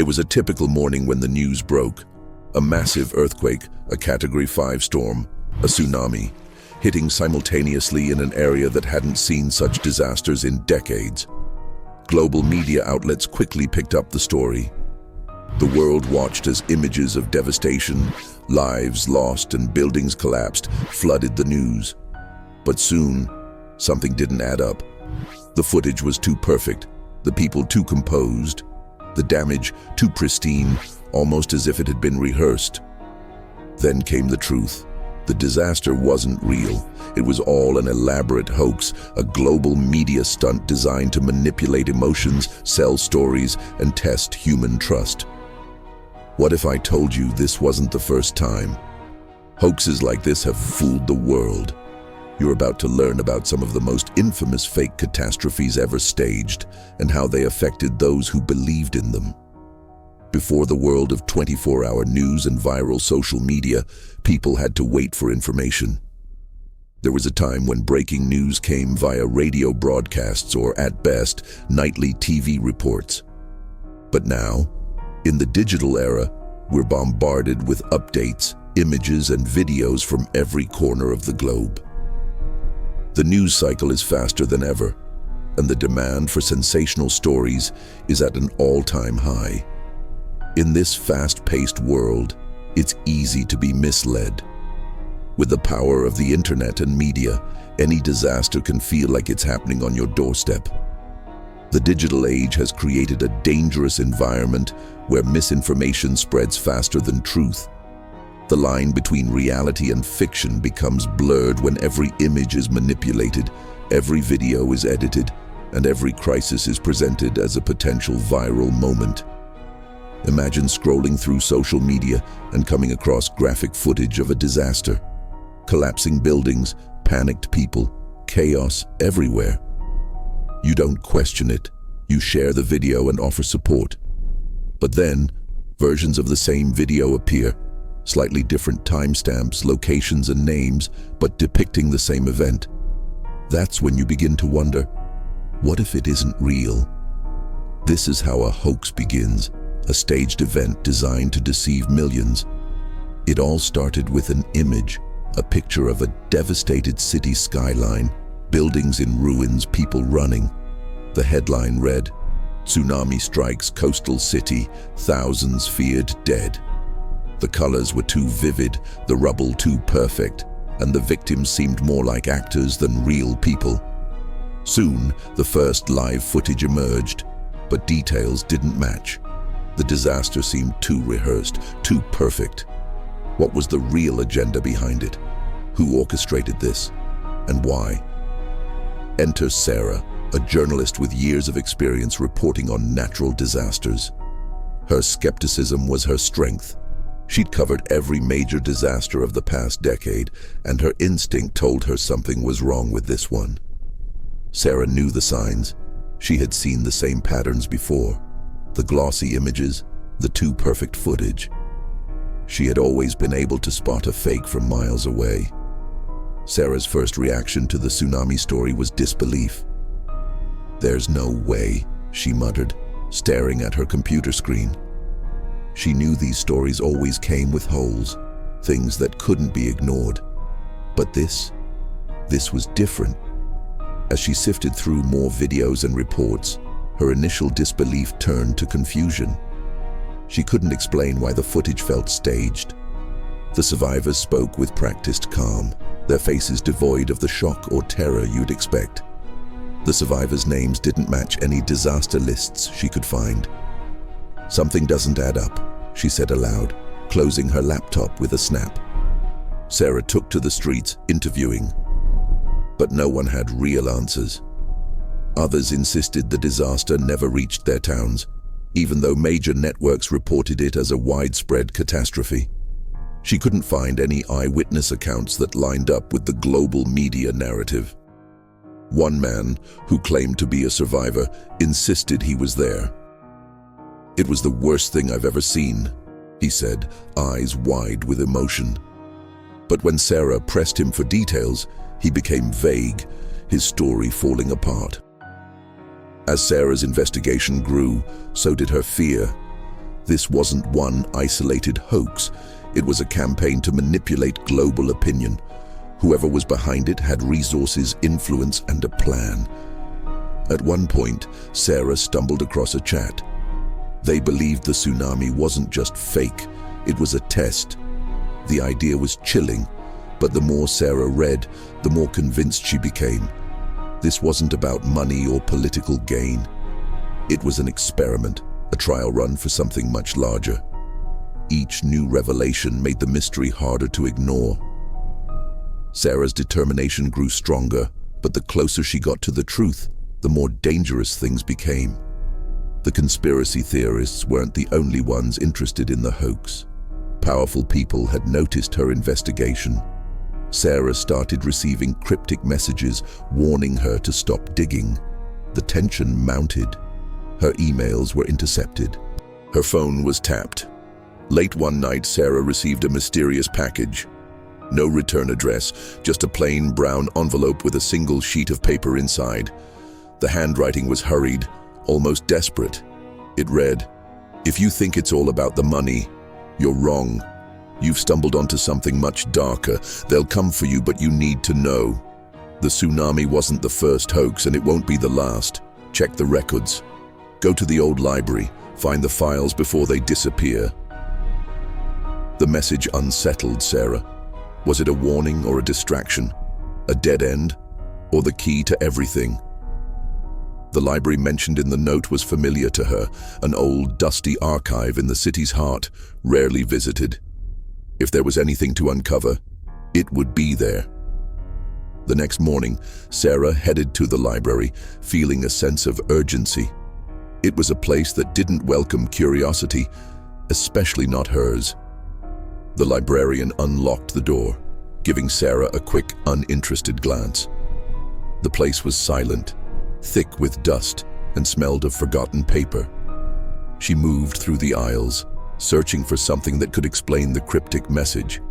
It was a typical morning when the news broke. A massive earthquake, a Category 5 storm, a tsunami, hitting simultaneously in an area that hadn't seen such disasters in decades. Global media outlets quickly picked up the story. The world watched as images of devastation, lives lost and buildings collapsed, flooded the news. But soon, something didn't add up. The footage was too perfect, the people too composed, the damage too pristine, almost as if it had been rehearsed. Then came the truth. The disaster wasn't real. It was all an elaborate hoax, a global media stunt designed to manipulate emotions, sell stories, and test human trust. What if I told you this wasn't the first time? Hoaxes like this have fooled the world. You're about to learn about some of the most infamous fake catastrophes ever staged and how they affected those who believed in them. Before the world of 24-hour news and viral social media, people had to wait for information. There was a time when breaking news came via radio broadcasts or, at best, nightly TV reports. But now, in the digital era, we're bombarded with updates, images, and videos from every corner of the globe. The news cycle is faster than ever, and the demand for sensational stories is at an all-time high. In this fast-paced world, it's easy to be misled. With the power of the internet and media, any disaster can feel like it's happening on your doorstep. The digital age has created a dangerous environment where misinformation spreads faster than truth. The line between reality and fiction becomes blurred when every image is manipulated, every video is edited, and every crisis is presented as a potential viral moment. Imagine scrolling through social media and coming across graphic footage of a disaster. Collapsing buildings, panicked people, chaos everywhere. You don't question it. You share the video and offer support. But then, versions of the same video appear, slightly different timestamps, locations, and names, but depicting the same event. That's when you begin to wonder, what if it isn't real? This is how a hoax begins, a staged event designed to deceive millions. It all started with an image, a picture of a devastated city skyline, buildings in ruins, people running. The headline read, "Tsunami strikes coastal city, thousands feared dead." The colors were too vivid, the rubble too perfect, and the victims seemed more like actors than real people. Soon, the first live footage emerged, but details didn't match. The disaster seemed too rehearsed, too perfect. What was the real agenda behind it? Who orchestrated this? And why? Enter Sarah, a journalist with years of experience reporting on natural disasters. Her skepticism was her strength. She'd covered every major disaster of the past decade, and her instinct told her something was wrong with this one. Sarah knew the signs. She had seen the same patterns before. The glossy images, the too perfect footage. She had always been able to spot a fake from miles away. Sarah's first reaction to the tsunami story was disbelief. "There's no way," she muttered, staring at her computer screen. She knew these stories always came with holes, things that couldn't be ignored. But this was different. As she sifted through more videos and reports, her initial disbelief turned to confusion. She couldn't explain why the footage felt staged. The survivors spoke with practiced calm, their faces devoid of the shock or terror you'd expect. The survivors' names didn't match any disaster lists she could find. "Something doesn't add up," she said aloud, closing her laptop with a snap. Sarah took to the streets, interviewing. But no one had real answers. Others insisted the disaster never reached their towns, even though major networks reported it as a widespread catastrophe. She couldn't find any eyewitness accounts that lined up with the global media narrative. One man, who claimed to be a survivor, insisted he was there. "It was the worst thing I've ever seen," he said, eyes wide with emotion. But when Sarah pressed him for details, he became vague, his story falling apart. As Sarah's investigation grew, so did her fear. This wasn't one isolated hoax. It was a campaign to manipulate global opinion. Whoever was behind it had resources, influence, and a plan. At one point, Sarah stumbled across a chat. They believed the tsunami wasn't just fake, it was a test. The idea was chilling, but the more Sarah read, the more convinced she became. This wasn't about money or political gain. It was an experiment, a trial run for something much larger. Each new revelation made the mystery harder to ignore. Sarah's determination grew stronger, but the closer she got to the truth, the more dangerous things became. The conspiracy theorists weren't the only ones interested in the hoax. Powerful people had noticed her investigation. Sarah started receiving cryptic messages warning her to stop digging. The tension mounted. Her emails were intercepted. Her phone was tapped. Late one night, Sarah received a mysterious package. No return address, just a plain brown envelope with a single sheet of paper inside. The handwriting was hurried, almost desperate. It read, "If you think it's all about the money, you're wrong. You've stumbled onto something much darker. They'll come for you, but you need to know. The tsunami wasn't the first hoax, and it won't be the last. Check the records. Go to the old library. Find the files before they disappear." The message unsettled Sarah. Was it a warning or a distraction? A dead end? Or the key to everything? The library mentioned in the note was familiar to her, an old, dusty archive in the city's heart, rarely visited. If there was anything to uncover, it would be there. The next morning, Sarah headed to the library, feeling a sense of urgency. It was a place that didn't welcome curiosity, especially not hers. The librarian unlocked the door, giving Sarah a quick, uninterested glance. The place was silent, thick with dust, and smelled of forgotten paper. She moved through the aisles, searching for something that could explain the cryptic message.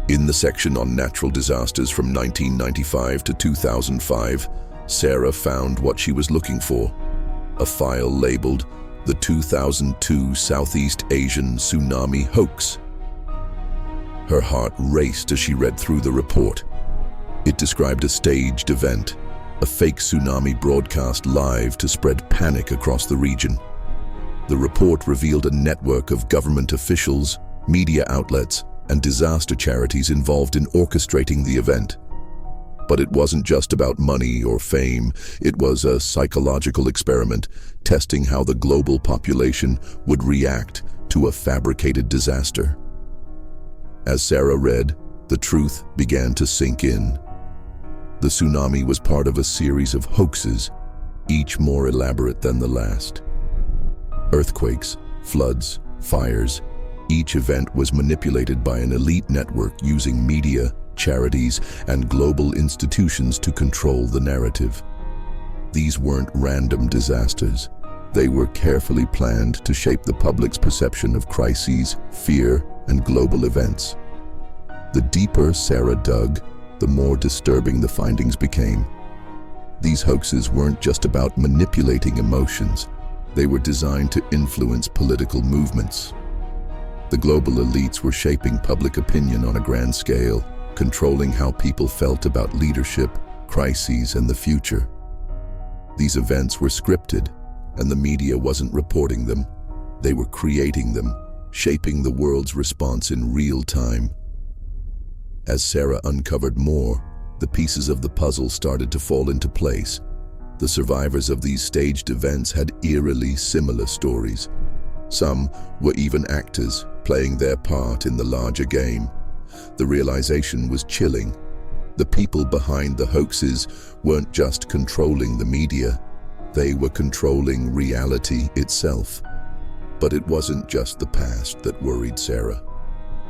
In the section on natural disasters from 1995 to 2005, Sarah found what she was looking for: a file labeled the 2002 Southeast Asian Tsunami Hoax. Her heart raced as she read through the report. It described a staged event, a fake tsunami broadcast live to spread panic across the region. The report revealed a network of government officials, media outlets, and disaster charities involved in orchestrating the event. But it wasn't just about money or fame. It was a psychological experiment, testing how the global population would react to a fabricated disaster. As Sarah read, the truth began to sink in. The tsunami was part of a series of hoaxes, each more elaborate than the last. Earthquakes, floods, fires. Each event was manipulated by an elite network using media, charities, and global institutions to control the narrative. These weren't random disasters. They were carefully planned to shape the public's perception of crises, fear, and global events. The deeper Sarah dug, the more disturbing the findings became. These hoaxes weren't just about manipulating emotions. They were designed to influence political movements. The global elites were shaping public opinion on a grand scale, controlling how people felt about leadership, crises, and the future. These events were scripted, and the media wasn't reporting them. They were creating them, shaping the world's response in real time. As Sarah uncovered more, the pieces of the puzzle started to fall into place. The survivors of these staged events had eerily similar stories. Some were even actors, playing their part in the larger game. The realization was chilling. The people behind the hoaxes weren't just controlling the media, they were controlling reality itself. But it wasn't just the past that worried Sarah.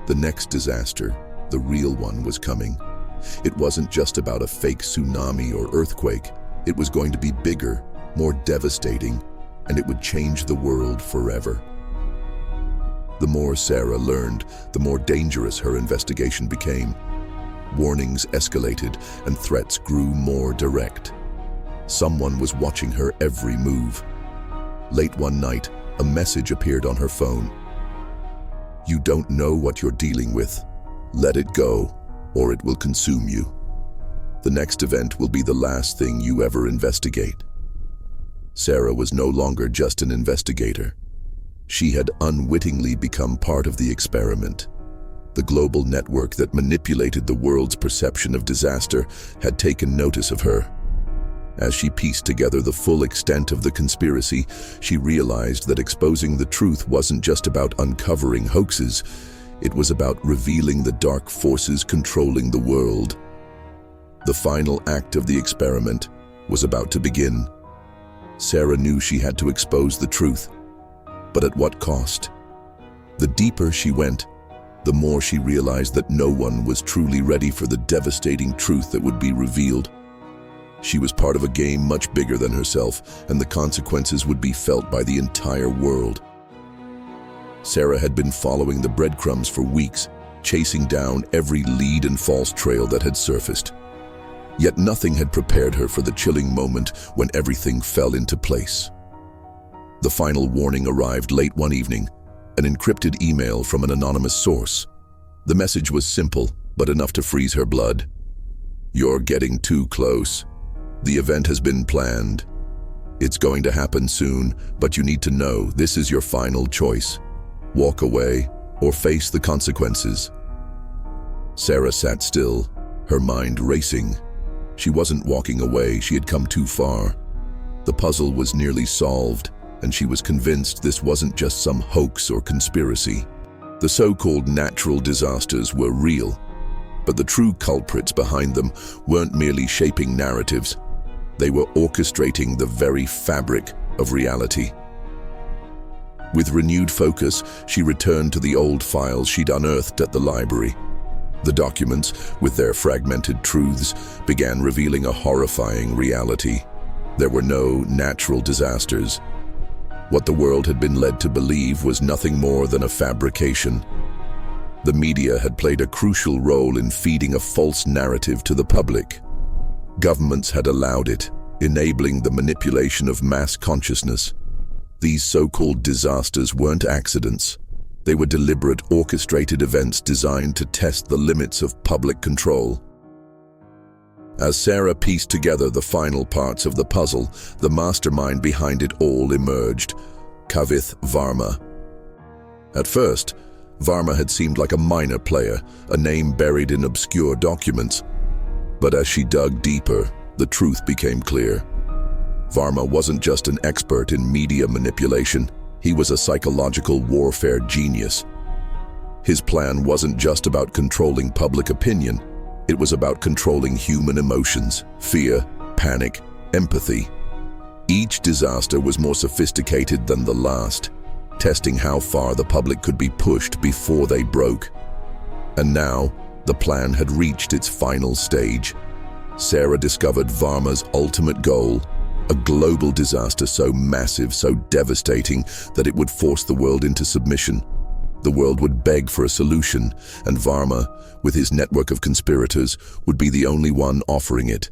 The next disaster, the real one, was coming. It wasn't just about a fake tsunami or earthquake. It was going to be bigger, more devastating, and it would change the world forever. The more Sarah learned, the more dangerous her investigation became. Warnings escalated and threats grew more direct. Someone was watching her every move. Late one night, a message appeared on her phone. "You don't know what you're dealing with. Let it go, or it will consume you. The next event will be the last thing you ever investigate." Sarah was no longer just an investigator. She had unwittingly become part of the experiment. The global network that manipulated the world's perception of disaster had taken notice of her. As she pieced together the full extent of the conspiracy, she realized that exposing the truth wasn't just about uncovering hoaxes, it was about revealing the dark forces controlling the world. The final act of the experiment was about to begin. Sarah knew she had to expose the truth, but at what cost? The deeper she went, the more she realized that no one was truly ready for the devastating truth that would be revealed. She was part of a game much bigger than herself, and the consequences would be felt by the entire world. Sarah had been following the breadcrumbs for weeks, chasing down every lead and false trail that had surfaced. Yet nothing had prepared her for the chilling moment when everything fell into place. The final warning arrived late one evening, an encrypted email from an anonymous source. The message was simple, but enough to freeze her blood. "You're getting too close. The event has been planned. It's going to happen soon, but you need to know this is your final choice. Walk away or face the consequences." Sarah sat still, her mind racing. She wasn't walking away, she had come too far. The puzzle was nearly solved, and she was convinced this wasn't just some hoax or conspiracy. The so-called natural disasters were real, but the true culprits behind them weren't merely shaping narratives. They were orchestrating the very fabric of reality. With renewed focus, she returned to the old files she'd unearthed at the library. The documents, with their fragmented truths, began revealing a horrifying reality. There were no natural disasters. What the world had been led to believe was nothing more than a fabrication. The media had played a crucial role in feeding a false narrative to the public. Governments had allowed it, enabling the manipulation of mass consciousness. These so-called disasters weren't accidents. They were deliberate, orchestrated events designed to test the limits of public control. As Sarah pieced together the final parts of the puzzle, the mastermind behind it all emerged: Kavith Varma. At first, Varma had seemed like a minor player, a name buried in obscure documents. But as she dug deeper, the truth became clear. Varma wasn't just an expert in media manipulation. He was a psychological warfare genius. His plan wasn't just about controlling public opinion. It was about controlling human emotions: fear, panic, empathy. Each disaster was more sophisticated than the last, testing how far the public could be pushed before they broke. And now, the plan had reached its final stage. Sarah discovered Varma's ultimate goal: a global disaster so massive, so devastating, that it would force the world into submission. The world would beg for a solution, and Varma, with his network of conspirators, would be the only one offering it.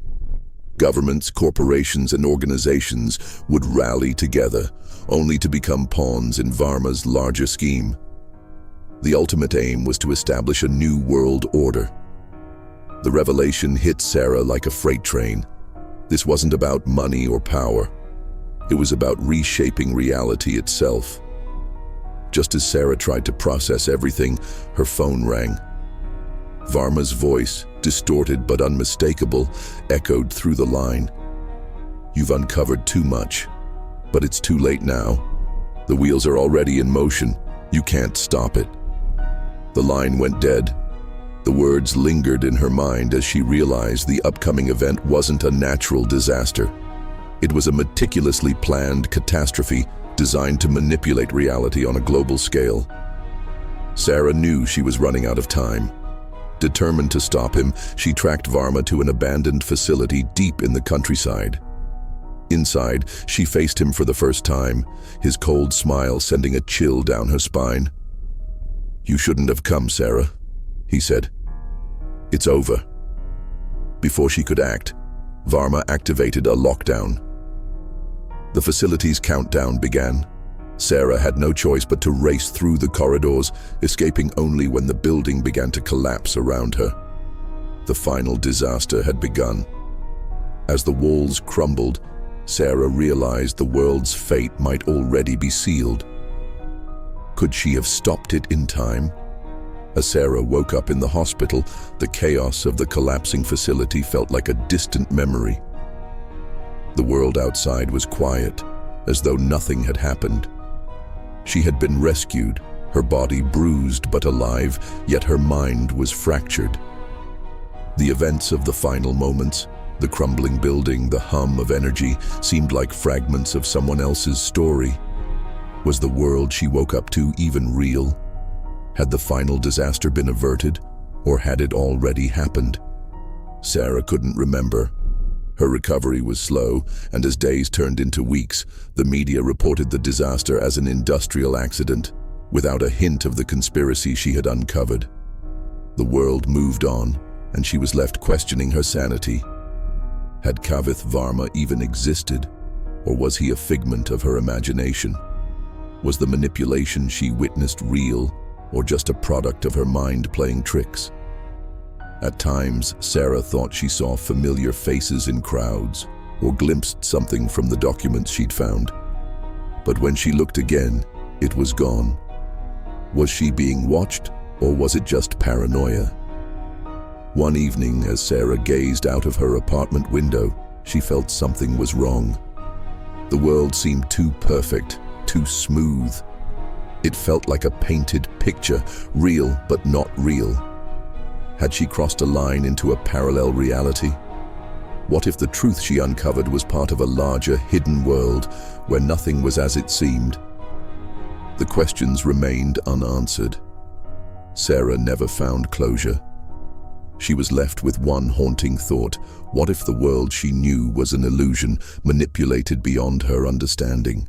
Governments, corporations, and organizations would rally together, only to become pawns in Varma's larger scheme. The ultimate aim was to establish a new world order. The revelation hit Sarah like a freight train. This wasn't about money or power. It was about reshaping reality itself. Just as Sarah tried to process everything, her phone rang. Varma's voice, distorted but unmistakable, echoed through the line. "You've uncovered too much, but it's too late now. The wheels are already in motion. You can't stop it." The line went dead. The words lingered in her mind as she realized the upcoming event wasn't a natural disaster. It was a meticulously planned catastrophe designed to manipulate reality on a global scale. Sarah knew she was running out of time. Determined to stop him, she tracked Varma to an abandoned facility deep in the countryside. Inside, she faced him for the first time, his cold smile sending a chill down her spine. "You shouldn't have come, Sarah," he said. "It's over." Before she could act, Varma activated a lockdown. The facility's countdown began. Sarah had no choice but to race through the corridors, escaping only when the building began to collapse around her. The final disaster had begun. As the walls crumbled, Sarah realized the world's fate might already be sealed. Could she have stopped it in time? As Sarah woke up in the hospital, the chaos of the collapsing facility felt like a distant memory. The world outside was quiet, as though nothing had happened. She had been rescued, her body bruised but alive, yet her mind was fractured. The events of the final moments, the crumbling building, the hum of energy, seemed like fragments of someone else's story. Was the world she woke up to even real? Had the final disaster been averted, or had it already happened? Sarah couldn't remember. Her recovery was slow, and as days turned into weeks, the media reported the disaster as an industrial accident, without a hint of the conspiracy she had uncovered. The world moved on, and she was left questioning her sanity. Had Kavith Varma even existed, or was he a figment of her imagination? Was the manipulation she witnessed real, or just a product of her mind playing tricks? At times, Sarah thought she saw familiar faces in crowds, or glimpsed something from the documents she'd found. But when she looked again, it was gone. Was she being watched, or was it just paranoia? One evening, as Sarah gazed out of her apartment window, she felt something was wrong. The world seemed too perfect, too smooth. It felt like a painted picture, real but not real. Had she crossed a line into a parallel reality? What if the truth she uncovered was part of a larger, hidden world where nothing was as it seemed? The questions remained unanswered. Sarah never found closure. She was left with one haunting thought: what if the world she knew was an illusion, manipulated beyond her understanding?